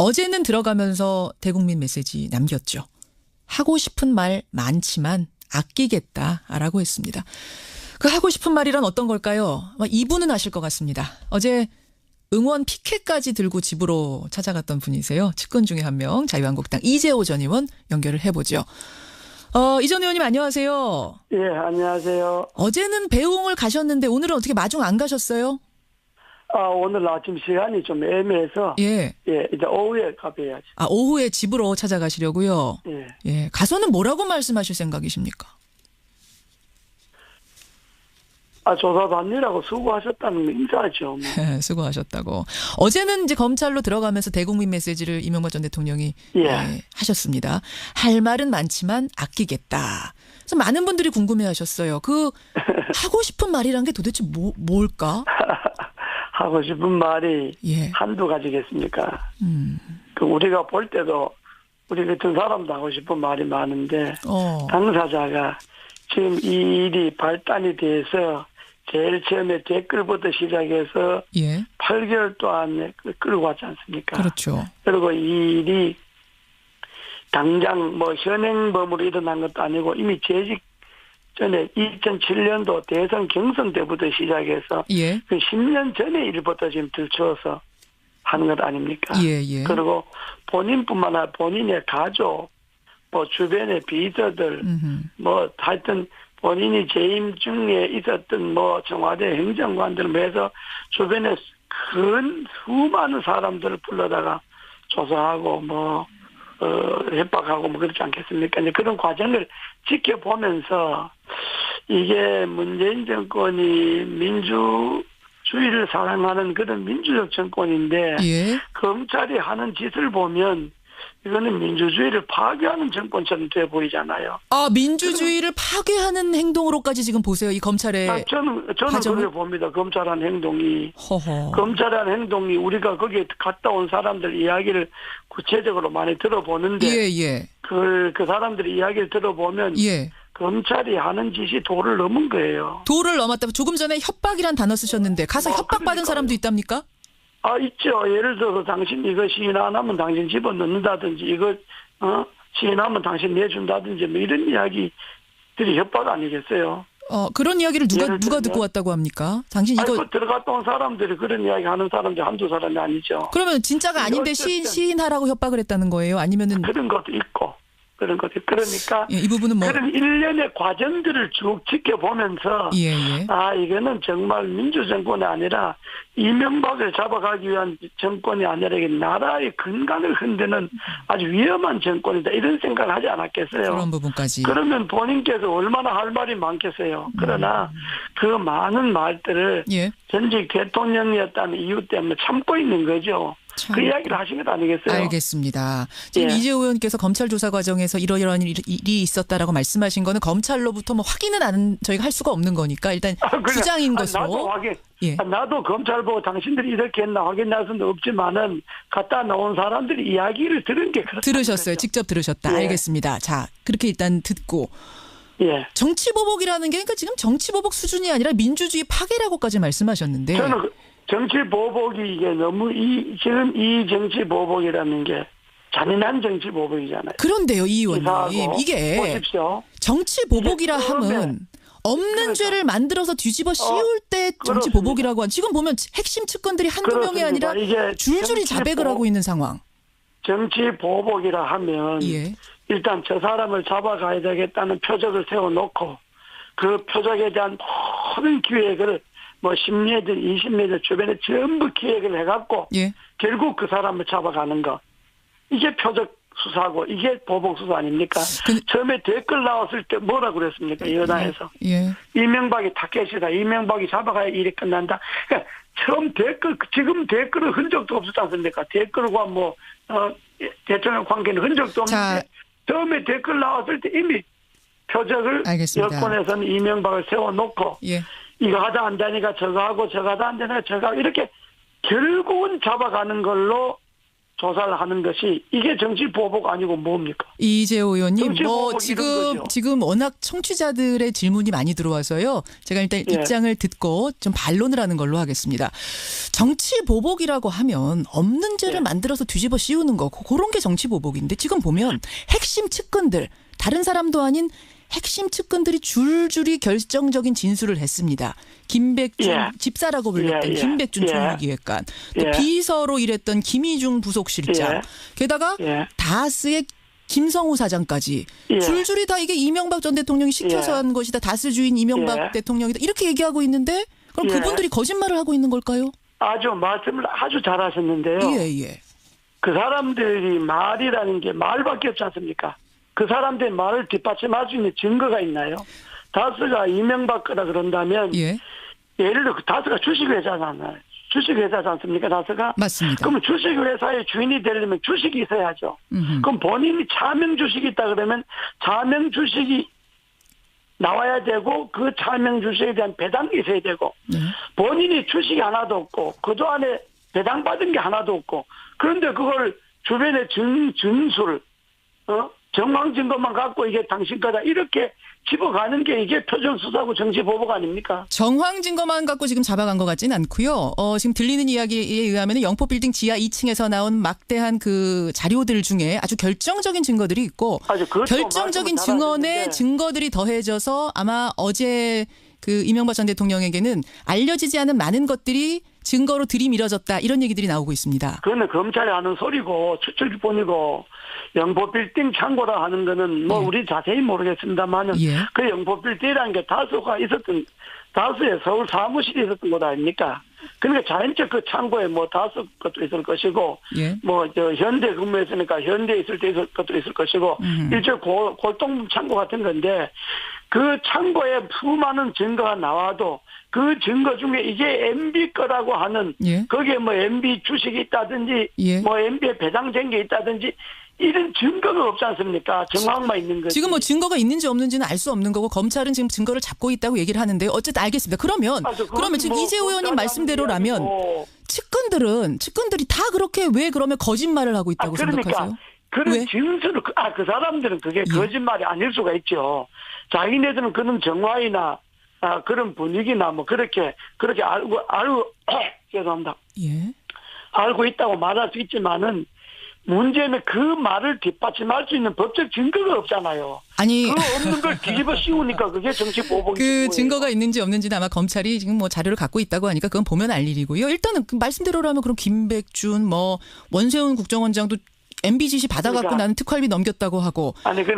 어제는 들어가면서 대국민 메시지 남겼죠. 하고 싶은 말 많지만 아끼겠다라고 했습니다. 그 하고 싶은 말이란 어떤 걸까요? 이분은 아실 것 같습니다. 어제 응원 피켓까지 들고 집으로 찾아갔던 분이세요. 측근 중에 한 명, 자유한국당 이재호 전 의원 연결을 해보죠. 이 전 의원님 안녕하세요. 예, 안녕하세요. 어제는 배웅을 가셨는데 오늘은 어떻게 마중 안 가셨어요? 오늘 아침 시간이 좀 애매해서 예. 예, 이제 오후에 가봐야지. 오후에 집으로 찾아가시려고요? 예. 예. 가서는 뭐라고 말씀하실 생각이십니까? 조사받느라고 수고하셨다는 인사죠. 뭐. 수고하셨다고. 어제는 이제 검찰로 들어가면서 대국민 메시지를 이명박 전 대통령이 하셨습니다. 할 말은 많지만 아끼겠다. 그래서 많은 분들이 궁금해하셨어요. 그 하고 싶은 말이란 게 도대체 뭘까? 하고 싶은 말이 한두 가지겠습니까? 그 우리가 볼 때도 우리 같은 사람도 하고 싶은 말이 많은데 당사자가 지금 이 일이 발단이 돼서 제일 처음에 댓글부터 시작해서 8개월 동안 끌고 왔지 않습니까? 그렇죠. 그리고 이 일이 당장 현행범으로 일어난 것도 아니고 이미 재직 전에 2007년도 대선 경선 때부터 시작해서 그 10년 전의 일부터 지금 들추어서 하는 것 아닙니까? 그리고 본인뿐만 아니라 본인의 가족, 주변의 비서들, 하여튼 본인이 재임 중에 있었던 청와대 행정관들 해서 주변에 수많은 사람들을 불러다가 조사하고 협박하고 그렇지 않겠습니까? 이제 그런 과정을 지켜보면서 이게 문재인 정권이 민주주의를 사랑하는 그런 민주적 정권인데 검찰이 하는 짓을 보면 이거는 민주주의를 파괴하는 정권처럼 돼 보이잖아요. 민주주의를 파괴하는 행동으로까지 지금 보세요. 이 검찰의 저는 그렇게 봅니다. 검찰한 행동이. 허허. 검찰한 행동이 우리가 거기에 갔다 온 사람들 이야기를 구체적으로 많이 들어보는데 그 사람들의 이야기를 들어보면 검찰이 하는 짓이 도를 넘은 거예요. 도를 넘었다. 조금 전에 협박이란 단어 쓰셨는데 가서 협박받은 사람도 있답니까? 있죠. 예를 들어서 당신 이거 시인 안 하면 당신 집어넣는다든지 이거 시인하면 당신 내준다든지 이런 이야기들이 협박 아니겠어요? 그런 이야기를 누가 듣고 왔다고 합니까? 당신 이거 들어갔다 온 사람들이 그런 이야기 하는 사람들이 한두 사람이 아니죠. 그러면 진짜가 아닌데 시인하라고 협박을 했다는 거예요? 아니면은 그런 것도 있고. 그런 것들. 그러니까 이 부분은 그런 일련의 과정들을 쭉 지켜보면서 이거는 정말 민주정권이 아니라 이명박을 잡아가기 위한 정권이 아니라 이게 나라의 근간을 흔드는 아주 위험한 정권이다 이런 생각을 하지 않았겠어요. 그런 부분까지. 그러면 본인께서 얼마나 할 말이 많겠어요. 그러나 그 많은 말들을 전직 대통령이었다는 이유 때문에 참고 있는 거죠. 그 이야기를 하신 것 아니겠어요? 알겠습니다. 지금 이재호 의원께서 검찰 조사 과정에서 이러이러한 일이 있었다라고 말씀하신 거는 검찰로부터 확인은 저희가 할 수가 없는 거니까 일단 주장인 것으로. 나도 검찰 보고 당신들이 이렇게 했나 확인할 수는 없지만은 갔다 나온 사람들이 이야기를 들은 게 그렇다. 들으셨어요. 직접 들으셨다. 알겠습니다. 자, 그렇게 일단 듣고. 정치 보복이라는 게 그러니까 지금 정치 보복 수준이 아니라 민주주의 파괴라고까지 말씀하셨는데. 저는 정치 보복이 이게 너무 지금 이 정치 보복이라는 게 잔인한 정치 보복이잖아요. 그런데요, 이 의원님. 이게 보십시오. 정치 보복이라 함은 없는 죄를 만들어서 뒤집어 씌울 때 정치 보복이라고 지금 보면 핵심 측근들이 한두 명이 아니라 줄줄이 자백을 하고 있는 상황. 정치 보복이라 하면 일단 저 사람을 잡아가야 되겠다는 표적을 세워놓고 그 표적에 대한 모든 기획을 10m, 20m 주변에 전부 기획을 해갖고 결국 그 사람을 잡아가는 거. 이게 표적 수사고 이게 보복 수사 아닙니까? 처음에 댓글 나왔을 때 뭐라 그랬습니까? 여당에서. 이명박이 타켓이다. 이명박이 잡아가야 일이 끝난다. 그러니까 처음 지금 댓글은 흔적도 없었지 않습니까? 댓글과 대통령 관계는 흔적도 없는데 처음에 댓글 나왔을 때 이미 표적을 여권에서는 이명박을 세워놓고 이거 하다 안 되니까 저거 하고 저거 하다 안 되니까 저거 하고 이렇게 결국은 잡아가는 걸로 조사를 하는 것이 이게 정치 보복 아니고 뭡니까? 이재호 의원님, 뭐 지금 워낙 청취자들의 질문이 많이 들어와서요. 제가 일단 입장을 듣고 좀 반론을 하는 걸로 하겠습니다. 정치 보복이라고 하면 없는 죄를 만들어서 뒤집어 씌우는 거, 그런 게 정치 보복인데 지금 보면 핵심 측근들, 다른 사람도 아닌 핵심 측근들이 줄줄이 결정적인 진술을 했습니다. 김백준 집사라고 불렸던 김백준 총무기획관, 또 비서로 일했던 김희중 부속실장, 게다가 다스의 김성우 사장까지 줄줄이 다 이게 이명박 전 대통령이 시켜서 한 것이다. 다스 주인 이명박 대통령이다. 이렇게 얘기하고 있는데 그럼 그분들이 거짓말을 하고 있는 걸까요? 아주 말씀을 아주 잘하셨는데요. 그 사람들이 말이라는 게 말밖에 없지 않습니까? 그 사람들의 말을 뒷받침할 수 있는 증거가 있나요? 다스가 이명박 거라 그런다면 예를 들어 다스가 주식회사잖아요. 주식회사지 않습니까? 다스가? 맞습니다. 그러면 주식회사의 주인이 되려면 주식이 있어야죠. 그럼 본인이 차명 주식이 있다 그러면 차명 주식이 나와야 되고 그 차명 주식에 대한 배당이 있어야 되고 본인이 주식이 하나도 없고 그동안에 배당받은 게 하나도 없고 그런데 그걸 주변에 진술 정황 증거만 갖고 이게 당신 거다 이렇게 집어가는 게 이게 표절수사고 정치보복 아닙니까? 정황 증거만 갖고 지금 잡아간 것 같지는 않고요. 지금 들리는 이야기에 의하면 영포빌딩 지하 2층에서 나온 막대한 그 자료들 중에 아주 결정적인 증거들이 있고 결정적인 증언의 증거들이 더해져서 아마 어제 그 이명박 전 대통령에게는 알려지지 않은 많은 것들이 증거로 들이밀어졌다 이런 얘기들이 나오고 있습니다. 그거는 검찰이 하는 소리고 추측뿐이고 영포빌딩 창고라 하는 거는 뭐 우리 자세히 모르겠습니다만은 그 영포빌딩이라는 게 다수의 서울 사무실이 있었던 곳 아닙니까? 그러니까 자연적 그 창고에 뭐 다수 것도 있을 것이고 뭐 저 현대 근무했으니까 현대에 있을 때 있을 것도 있을 것이고 일종 골동 창고 같은 건데 그 창고에 수많은 증거가 나와도 그 증거 중에 이게 MB 거라고 하는 거기에 뭐 MB 주식이 있다든지 뭐 MB에 배당된 게 있다든지 이런 증거가 없지 않습니까? 정황만 있는 거지. 지금 뭐 증거가 있는지 없는지는 알 수 없는 거고 검찰은 지금 증거를 잡고 있다고 얘기를 하는데 어쨌든 알겠습니다. 그러면 지금 뭐 이재호 의원님 말씀대로라면 측근들이 다 그렇게 왜 그러면 거짓말을 하고 있다고 생각하세요? 그런 진술을 그 사람들은 그게 거짓말이 아닐 수가 있죠. 자기네들은 그런 정황이나 그런 분위기나 뭐 그렇게 알고 죄송합니다. 알고 있다고 말할 수 있지만은 문제는 그 말을 뒷받침할 수 있는 법적 증거가 없잖아요. 아니 그 없는 걸 뒤집어 씌우니까 그게 정치 보복이고. 그 증거가 있는지 없는지는 아마 검찰이 지금 뭐 자료를 갖고 있다고 하니까 그건 보면 알 일이고요. 일단은 그 말씀대로라면 그럼 김백준 뭐 원세훈 국정원장도 MB 지시 받아갖고 나는 특활비 넘겼다고 하고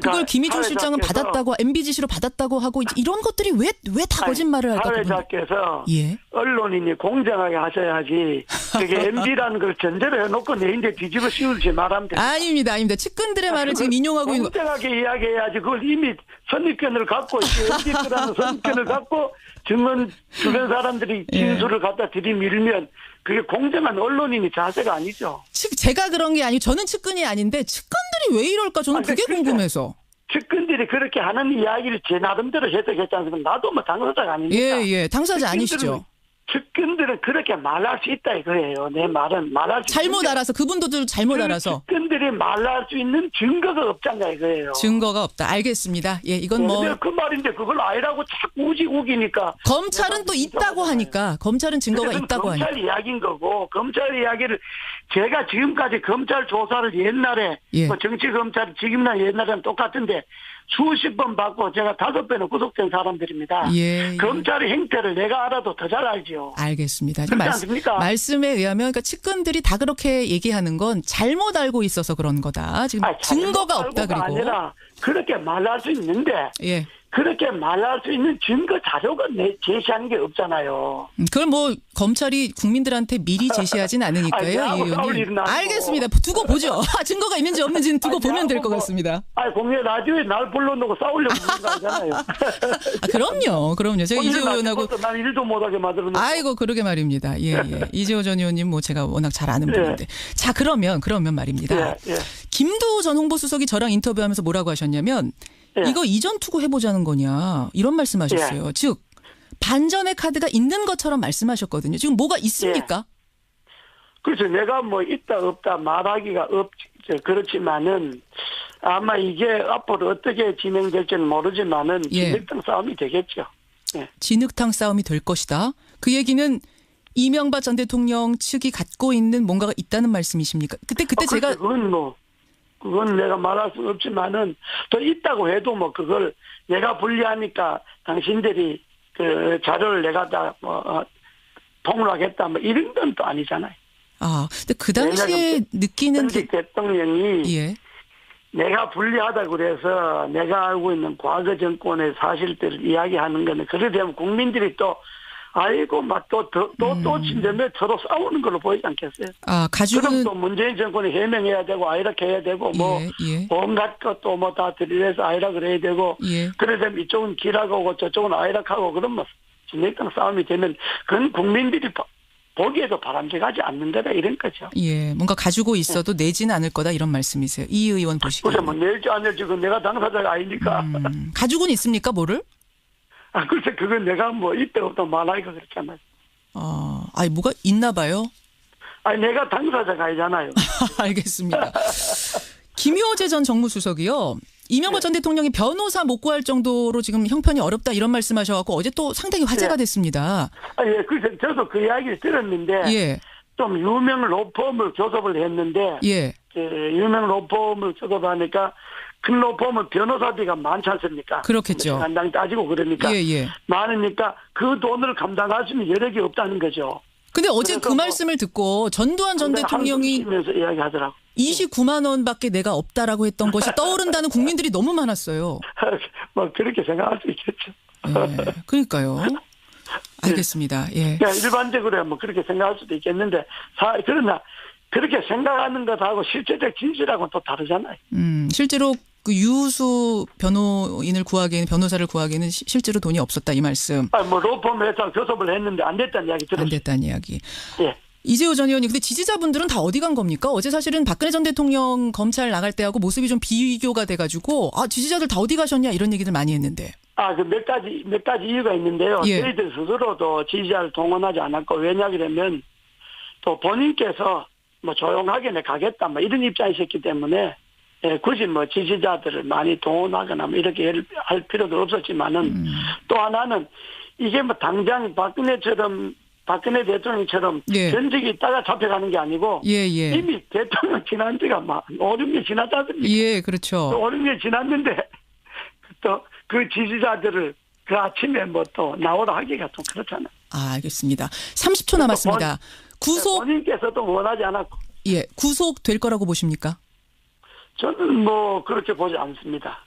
그걸 김희중 실장은 받았다고 MB 지시로 받았다고 하고 이런 것들이 왜 다 거짓말을 할까? 사회자께서 언론인이 공정하게 하셔야지 그게 MB라는 걸 전제로 해놓고 내인데 뒤집어 씌우지 말하면 됩니다. 아닙니다. 지측근들의 말을 지금 인용하고 있는 공정하게 이야기해야지 그걸 이미 선입견을 갖고 MB라는 선입견을 갖고 증언 주변 사람들이 진술을 갖다 들이밀면 그게 공정한 언론인이 자세가 아니죠. 제가 그런 게 아니고 저는 측근이 아닌데 측근들이 왜 이럴까 저는 그게 궁금해서. 측근들이 그렇게 하는 이야기를 제 나름대로 해석했지 않습니까? 나도 뭐 당사자가 아닙니까? 당사자 아니시죠. 측근들은 그렇게 말할 수 있다 이거예요. 내 말은 말할 수 잘못 알아서 그분도 잘못 알아서 측근들이 말할 수 있는 증거가 없잖아 이거예요. 증거가 없다. 알겠습니다. 이건 뭐 그 말인데 그걸 아니라고 자꾸 우기니까 검찰은 또 있다고 하니까 검찰은 증거가 있다고 하니까 검찰 이야기인 거고 검찰 이야기를 제가 지금까지 검찰 조사를 옛날에 뭐 정치 검찰 지금이나 옛날에는 똑같은데 수십 번 받고 제가 5배는 구속된 사람들입니다. 검찰의 행태를 내가 알아도 더 잘 알죠. 알겠습니다. 그렇지 않습니까? 말씀에 의하면 그러니까 측근들이 다 그렇게 얘기하는 건 잘못 알고 있어서 그런 거다. 지금 증거가 없다 그리고 아니라 그렇게 말할 수 있는데 그렇게 말할 수 있는 증거 자료가 제시하는 게 없잖아요. 그걸 뭐 검찰이 국민들한테 미리 제시하진 않으니까요. 이 의원님. 알겠습니다. 두고 보죠. 증거가 있는지 없는지는 두고 보면 될 것 같습니다. 공개 라디오에 날 불러놓고 싸우려고 하는 거 아니잖아요. 그럼요. 제가 이재호 의원하고 난 일도 못하게 만들어놓고. 아이고 그러게 말입니다. 이재호 전 의원님 뭐 제가 워낙 잘 아는 분인데. 자 그러면 말입니다. 김두 전 홍보수석이 저랑 인터뷰하면서 뭐라고 하셨냐면 이거 이전 투구 해보자는 거냐 이런 말씀하셨어요. 즉 반전의 카드가 있는 것처럼 말씀하셨거든요. 지금 뭐가 있습니까? 그래서 내가 뭐 있다 없다 말하기가 그렇지만은 아마 이게 앞으로 어떻게 진행될지는 모르지만은 예. 진흙탕 싸움이 되겠죠. 예. 진흙탕 싸움이 될 것이다. 그 얘기는 이명박 전 대통령 측이 갖고 있는 뭔가가 있다는 말씀이십니까? 그때 제가 그건 내가 말할 수 없지만은 또 있다고 해도 뭐 그걸 내가 불리하니까 당신들이 그 자료를 내가 다 통로하겠다 뭐 이런 건 또 아니잖아요. 아, 근데 그 당시에 느끼는 전직 대통령이 예. 내가 불리하다 그래서 내가 알고 있는 과거 정권의 사실들을 이야기하는 거는 그래 되면 국민들이 또 아이고 막 또 진대면 서로 싸우는 걸로 보이지 않겠어요? 아, 가죽은 그럼 또 문재인 정권이 해명해야 되고 아이락 해야 되고 뭐 예. 온갖 것도 뭐 다 들이대서 아이락을 해야 되고 예. 그래 되면 이쪽은 길하고 저쪽은 아이락하고 그러면 진흙탕 싸움이 되면 그건 국민들이 보기에도 바람직하지 않는 데다 이런 거죠. 예, 뭔가 가지고 있어도 내지는 않을 거다 이런 말씀이세요. 이 의원 보시기에. 그래 뭐 내지 안 내지 그건 내가 당사자가 아니니까. 가죽은 있습니까, 뭐를? 아, 글쎄 그건 내가 뭐 이때부터 말하기가 그렇잖아요. 아니 뭐가 있나 봐요. 아니 내가 당사자가 아니잖아요. 알겠습니다. 김효재 전 정무수석이요. 이명박 전 대통령이 변호사 못 구할 정도로 지금 형편이 어렵다 이런 말씀하셔갖고 어제 또 상당히 화제가 됐습니다. 아, 예, 글쎄 저도 그 이야기를 들었는데 예. 좀 유명 로펌을 교섭을 했는데 예. 유명 로펌을 교섭하니까 큰 로펌은 변호사비가 많지 않습니까? 그렇겠죠. 간당 따지고 그러니까 예. 많으니까 그 돈을 감당할 수 있는 여력이 없다는 거죠. 근데 어제 그 말씀을 듣고 전두환 전 대통령이 이야기하더라고. 29만 원밖에 내가 없다라고 했던 것이 떠오른다는 국민들이 너무 많았어요. 뭐 그렇게 생각할 수 있겠죠. 예, 그러니까요. 알겠습니다. 예. 그냥 일반적으로 뭐 그렇게 생각할 수도 있겠는데 그러나 그렇게 생각하는 것하고 실제적 진실하고는 또 다르잖아요. 실제로 그 유수 변호사를 구하기에는 실제로 돈이 없었다 이 말씀. 뭐 로펌에서 교섭을 했는데 안 됐다는 이야기 들었어요. 안 됐다는 이야기. 예. 이재호 전 의원님, 근데 지지자분들은 다 어디 간 겁니까? 어제 사실은 박근혜 전 대통령 검찰 나갈 때하고 모습이 좀 비교가 돼가지고 지지자들 다 어디 가셨냐 이런 얘기들 많이 했는데. 그 몇 가지 이유가 있는데요. 예. 저희들 스스로도 지지자를 동원하지 않았고 왜냐 그러면 또 본인께서 뭐 조용하게 가겠다 뭐 이런 입장이셨기 때문에 굳이 뭐 지지자들을 많이 동원하거나 뭐 이렇게 할 필요도 없었지만은 또 하나는 이게 뭐 당장 박근혜 대통령처럼 예. 전직이 있다가 잡혀가는 게 아니고 예. 이미 대통령 지난 지가 막 5, 6년 지났지 않습니까? 예, 그렇죠. 5, 6년 지났는데 또 그 지지자들을 그 아침에 뭐 또 나오라 하기가 좀 그렇잖아요. 알겠습니다. 30초 남았습니다. 본인께서도 원하지 않았고. 예, 구속될 거라고 보십니까? 저는 뭐 그렇게 보지 않습니다.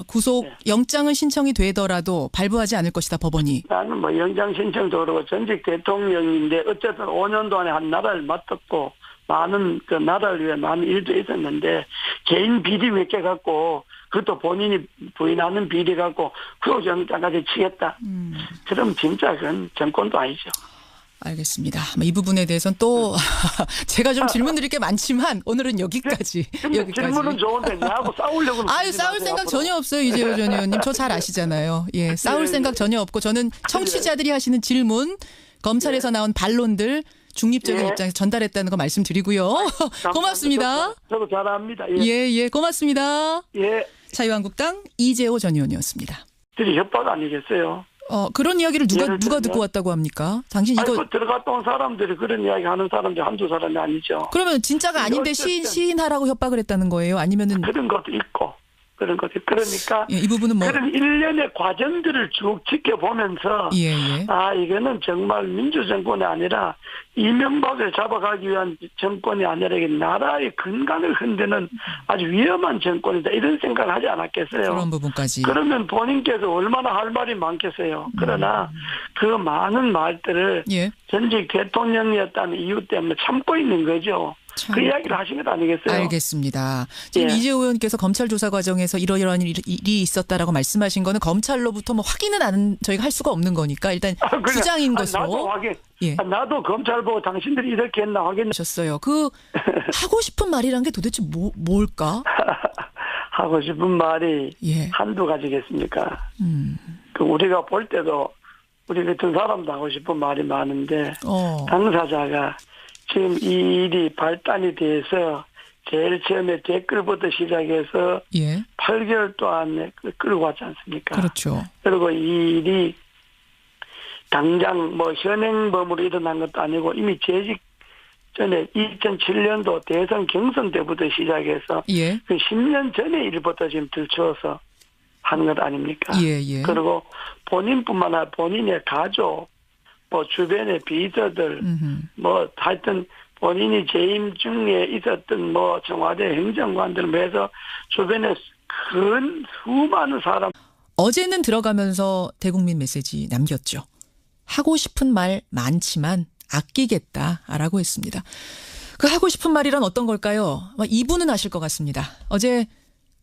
구속 영장은 신청이 되더라도 발부하지 않을 것이다 법원이. 나는 뭐 영장 신청도 그렇고 전직 대통령인데 어쨌든 5년 동안에 한 나라를 맡았고 많은 그 나라를 위해 많은 일도 있었는데 개인 비리 몇 개 갖고 그것도 본인이 부인하는 비리 갖고 구속영장까지 치겠다. 그럼 진짜 그건 정권도 아니죠. 알겠습니다. 이 부분에 대해서는 또 제가 좀 질문 드릴 게 많지만 오늘은 여기까지. 질문은 좋은데 나하고 싸우려고는. 싸울 생각 전혀 없어요. 이재호 전 의원님. 저 잘 아시잖아요. 예, 싸울 생각 전혀 없고 저는 청취자들이 하시는 질문, 검찰에서 나온 반론들 중립적인 입장에서 전달했다는 거 말씀드리고요. 고맙습니다. 저도 잘합니다. 예, 고맙습니다. 예. 자유한국당 이재호 전 의원이었습니다. 들이 협박 아니겠어요? 그런 이야기를 누가 듣고 왔다고 합니까? 당신 이거 들어갔다 온 사람들이 그런 이야기 하는 사람들이 한두 사람이 아니죠. 그러면 진짜가 아닌데 시인하라고 협박을 했다는 거예요? 아니면은 그런 것도 있고 그런 것도 그러니까 이 부분은 뭐 그런 일련의 과정들을 쭉 지켜보면서 이거는 정말 민주정권이 아니라 이명박을 잡아가기 위한 정권이 아니라 이게 나라의 근간을 흔드는 아주 위험한 정권이다 이런 생각을 하지 않았겠어요. 그런 부분까지. 그러면 본인께서 얼마나 할 말이 많겠어요. 그러나 그 많은 말들을 전직 대통령이었다는 이유 때문에 참고 있는 거죠. 그 이야기를 하신 것 아니겠어요? 알겠습니다. 지금 이재호 의원께서 검찰 조사 과정에서 이러이러한 일이 있었다라고 말씀하신 거는 검찰로부터 뭐 확인은 저희가 할 수가 없는 거니까 일단 주장인 것으로. 나도 검찰 보고 당신들이 이렇게 했나 확인하셨어요. 그 하고 싶은 말이란 게 도대체 뭘까? 하고 싶은 말이 한두 가지겠습니까? 그 우리가 볼 때도 우리 같은 사람도 하고 싶은 말이 많은데 당사자가 지금 이 일이 발단이 돼서 제일 처음에 댓글부터 시작해서 예. 8개월 동안에 끌고 왔지 않습니까? 그렇죠. 그리고 이 일이 당장 뭐 현행범으로 일어난 것도 아니고 이미 재직 전에 2007년도 대선 경선 때부터 시작해서 예. 그 10년 전의 일부터 지금 들추어서 하는 것 아닙니까? 예, 예. 그리고 본인뿐만 아니라 본인의 가족, 뭐 주변의 비서들, 뭐 하여튼 본인이 재임 중에 있었던 뭐 청와대 행정관들 해서 주변에 큰 수많은 사람. 어제는 들어가면서 대국민 메시지 남겼죠. 하고 싶은 말 많지만 아끼겠다라고 했습니다. 그 하고 싶은 말이란 어떤 걸까요? 이분은 아실 것 같습니다. 어제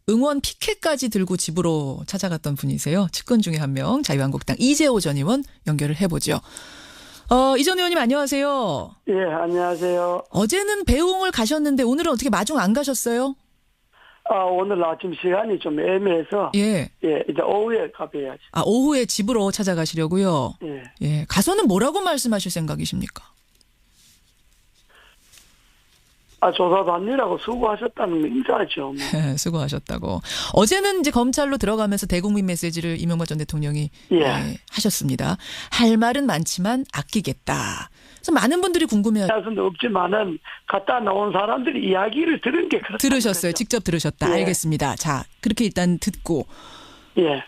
응원 피켓까지 들고 집으로 찾아갔던 분이세요. 측근 중에 한 명, 자유한국당 이재호 전 의원 연결을 해보죠. 이 전 의원님 안녕하세요. 예, 안녕하세요. 어제는 배웅을 가셨는데 오늘은 어떻게 마중 안 가셨어요? 오늘 아침 시간이 좀 애매해서 예, 이제 오후에 가봐야지. 오후에 집으로 찾아가시려고요. 예, 가서는 뭐라고 말씀하실 생각이십니까? 조사받느라고 수고하셨다는 인사죠. 뭐. 수고하셨다고. 어제는 이제 검찰로 들어가면서 대국민 메시지를 이명박 전 대통령이 하셨습니다. 할 말은 많지만 아끼겠다. 그래서 많은 분들이 궁금해하죠. 없지만은 갔다 나온 사람들이 이야기를 들은 게 그렇다. 들으셨어요. 직접 들으셨다. 알겠습니다. 자, 그렇게 일단 듣고.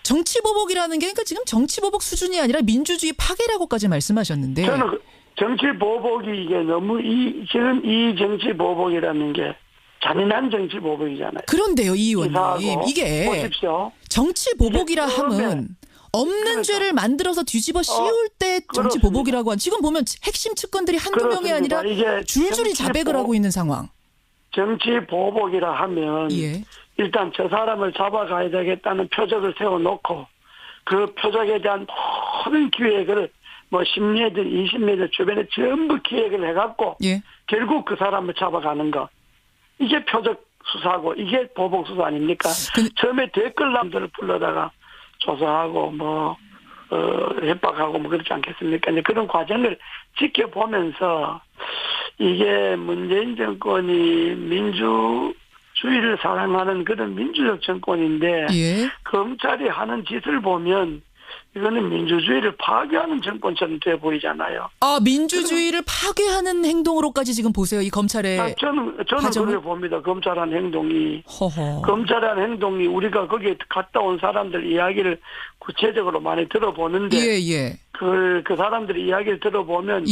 정치보복이라는 게 그러니까 지금 정치보복 수준이 아니라 민주주의 파괴라고까지 말씀하셨는데. 저는 정치보복이 이게 너무 지금 이 정치보복이라는 게 잔인한 정치보복이잖아요. 그런데요, 이 의원님. 이게 보십시오. 정치보복이라 함은 없는 죄를 만들어서 뒤집어 씌울 때 정치보복이라고 한. 지금 보면 핵심 측근들이 한두 명이 아니라 줄줄이 자백을 하고 있는 상황. 정치보복이라 하면 일단 저 사람을 잡아가야 되겠다는 표적을 세워놓고 그 표적에 대한 모든 기획을 뭐 10년이든 20년이든 주변에 전부 기획을 해갖고 결국 그 사람을 잡아가는 거. 이게 표적 수사고 이게 보복 수사 아닙니까? 처음에 댓글남들을 불러다가 조사하고 뭐 협박하고 뭐 그렇지 않겠습니까? 이제 그런 과정을 지켜보면서 이게 문재인 정권이 민주주의를 사랑하는 그런 민주적 정권인데 검찰이 하는 짓을 보면 이거는 민주주의를 파괴하는 정권처럼 돼 보이잖아요. 민주주의를 파괴하는 행동으로까지 지금 보세요. 이 검찰의 저는 그렇게 봅니다. 검찰한 행동이. 검찰한 행동이 우리가 거기에 갔다 온 사람들 이야기를 구체적으로 많이 들어보는데 그 사람들의 이야기를 들어보면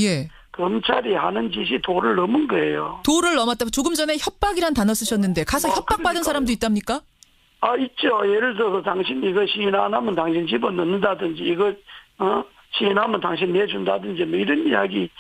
검찰이 하는 짓이 도를 넘은 거예요. 도를 넘었다. 조금 전에 협박이란 단어 쓰셨는데 가서 협박받은 사람도 있답니까? 있죠. 예를 들어서 당신 이거 시인 안 하면 당신 집어넣는다든지 이거 시인하면 당신 내준다든지 뭐 이런 이야기